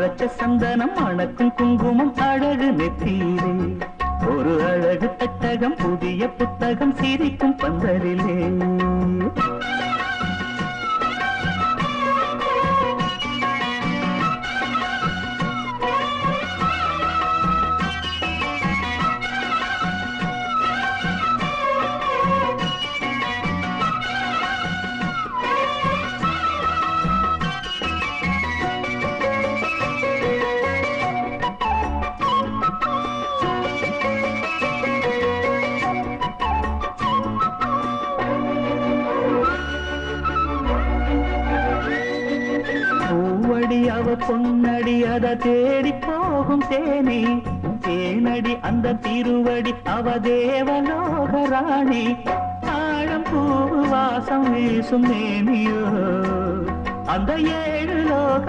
அரைச்ச சந்தனம் மணக்கும் குங்குமம் அழகு நெத்தியிலே ஒரு அழகு தட்டகம் புதிய புத்தகம் சிரிக்கும் பந்தலிலே அவ பொன்னடி அத தேடி போகும் தேனி தேனடி அந்த திருவடி அவ தேவலோக ராணி ஆழம் பூ வாசம் வீசும் நேமியோ அந்த